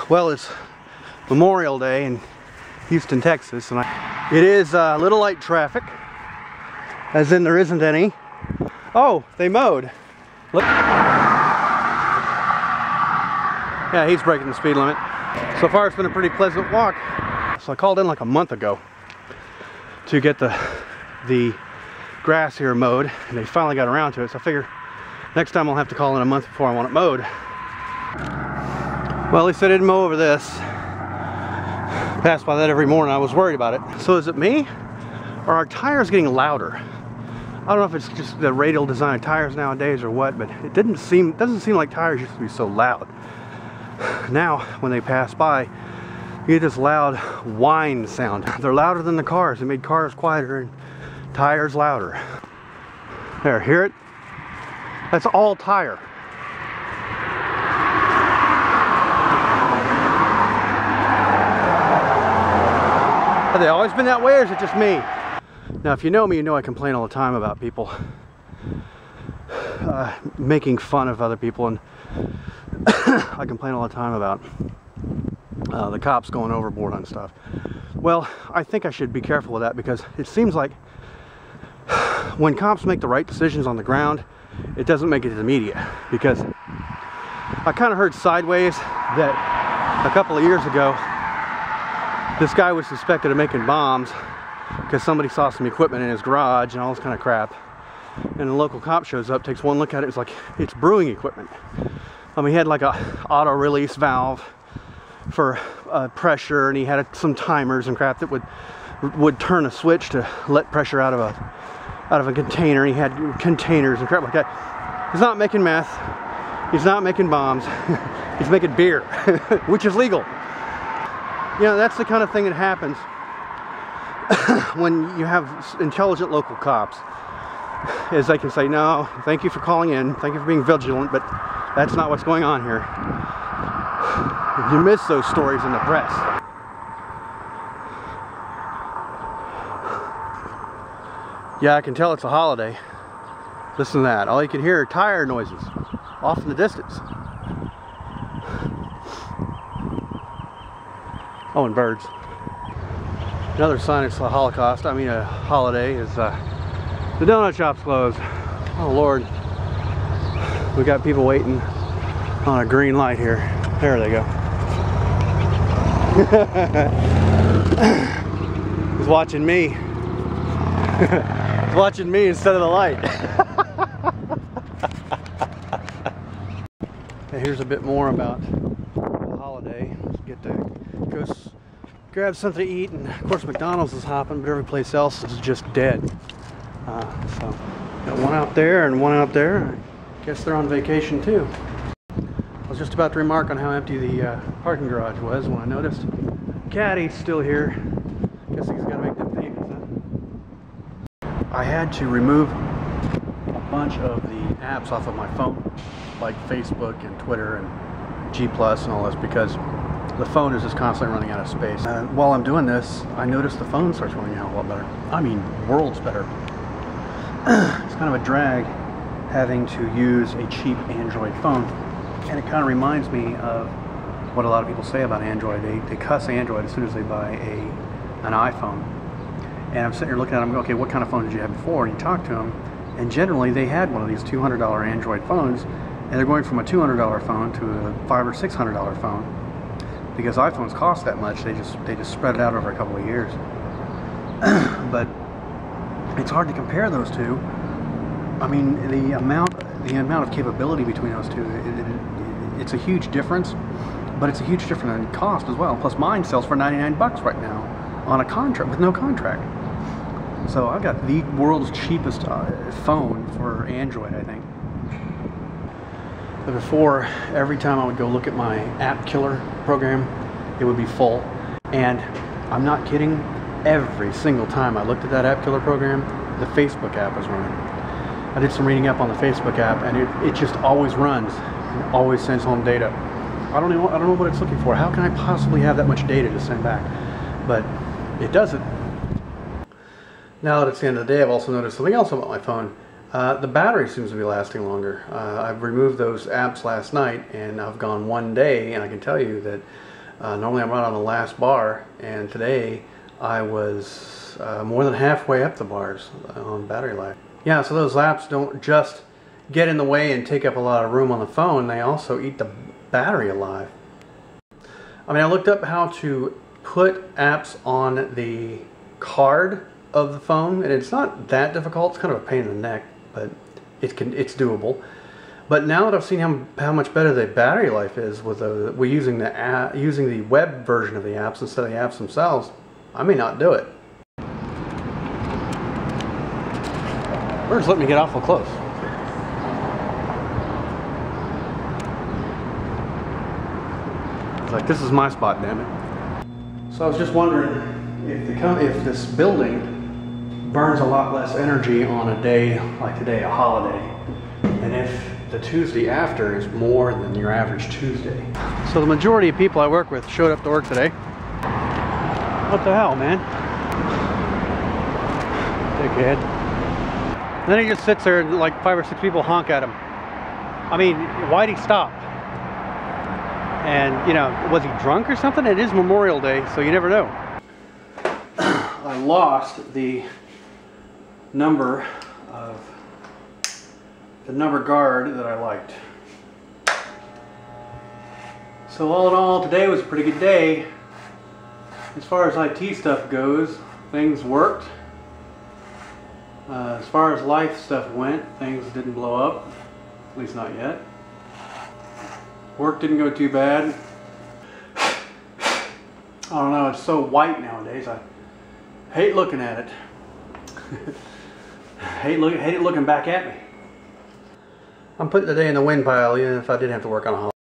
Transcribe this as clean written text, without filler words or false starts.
Well, it's Memorial Day in Houston, Texas, and it is a little light traffic, as in there isn't any. Oh, they mowed. Look. Yeah, he's breaking the speed limit. So far, it's been a pretty pleasant walk. So I called in like a month ago to get the grass here mowed, and they finally got around to it. So I figure next time I'll have to call in a month before I want it mowed. Well, at least I didn't mow over this. Pass by that every morning. I was worried about it. So is it me, or are tires getting louder? I don't know if it's just the radial design of tires nowadays or what, but it doesn't seem like tires used to be so loud. Now, when they pass by, you get this loud whine sound. They're louder than the cars. They made cars quieter and tires louder. There, hear it? That's all tire. Have they always been that way, or is it just me? Now, if you know me, you know I complain all the time about people making fun of other people, and I complain all the time about the cops going overboard on stuff. Well, I think I should be careful with that, because it seems like when cops make the right decisions on the ground, it doesn't make it to the media. Because I kind of heard sideways that a couple of years ago, this guy was suspected of making bombs because somebody saw some equipment in his garage and all this kind of crap. And the local cop shows up, takes one look at it, it's like, it's brewing equipment. I mean, he had like a auto release valve for pressure, and he had some timers and crap that would turn a switch to let pressure out of a container. He had containers and crap like that. He's not making meth. He's not making bombs. He's making beer, which is legal. You know, that's the kind of thing that happens when you have intelligent local cops, is they can say, no, thank you for calling in, thank you for being vigilant, but that's not what's going on here. You miss those stories in the press. Yeah, I can tell it's a holiday. Listen to that. All you can hear are tire noises off in the distance. Oh, and birds. Another sign it's a Holocaust, I mean a holiday, is the donut shop's closed. Oh Lord. We got people waiting on a green light here. There they go. He's watching me. He's watching me instead of the light. Here's a bit more about the holiday. Let's get to go grab something to eat, and of course McDonald's is hopping, but every place else is just dead. So got one out there and one out there. I guess they're on vacation too. I was just about to remark on how empty the parking garage was when I noticed Caddy's still here. Guess he's got to make them payments, huh? I had to remove a bunch of the apps off of my phone, like Facebook and Twitter and G+ and all this, because the phone is just constantly running out of space. And while I'm doing this, I notice the phone starts running out a lot better. I mean, worlds better. It's kind of a drag having to use a cheap Android phone. And it kind of reminds me of what a lot of people say about Android. They cuss Android as soon as they buy an iPhone. And I'm sitting here looking at them, okay, what kind of phone did you have before? And you talk to them, and generally they had one of these $200 Android phones, and they're going from a $200 phone to a $500 or $600 phone. Because iPhones cost that much, they just spread it out over a couple of years. But it's hard to compare those two. I mean, the amount of capability between those two, it's a huge difference, but it's a huge difference in cost as well. Plus, mine sells for 99 bucks right now on a contract with no contract. So I've got the world's cheapest phone for Android, I think. But before, every time I would go look at my App Killer program, it would be full. And I'm not kidding, every single time I looked at that App Killer program, the Facebook app was running. I did some reading up on the Facebook app, and it just always runs. It always sends home data. I don't know what it's looking for. How can I possibly have that much data to send back? But it does it. Now that it's the end of the day, I've also noticed something else about my phone. The battery seems to be lasting longer. I've removed those apps last night, and I've gone one day, and I can tell you that Normally I'm right on the last bar, and today I was more than halfway up the bars on battery life. Yeah, so those apps don't just get in the way and take up a lot of room on the phone, they also eat the battery alive. I mean, I looked up how to put apps on the card of the phone, and it's not that difficult. It's kind of a pain in the neck, but it's doable. But now that I've seen how much better the battery life is with we're using the web version of the apps instead of the apps themselves, I may not do it. Bird's letting me get awful close. It's like, this is my spot, damn it. So I was just wondering if this building burns a lot less energy on a day like today, a holiday, and if the Tuesday after is more than your average Tuesday. So the majority of people I work with showed up to work today. What the hell, man? Dickhead. Then he just sits there and like 5 or 6 people honk at him. I mean, why'd he stop? And, you know, was he drunk or something? It is Memorial Day, so you never know. I lost the number guard that I liked. So all in all, today was a pretty good day. As far as IT stuff goes, things worked. As far as life stuff went, things didn't blow up, at least not yet. Work didn't go too bad. I don't know, it's so white nowadays. I hate looking at it. hate it looking back at me. I'm putting the day in the wind pile even if I did have to work on a holiday.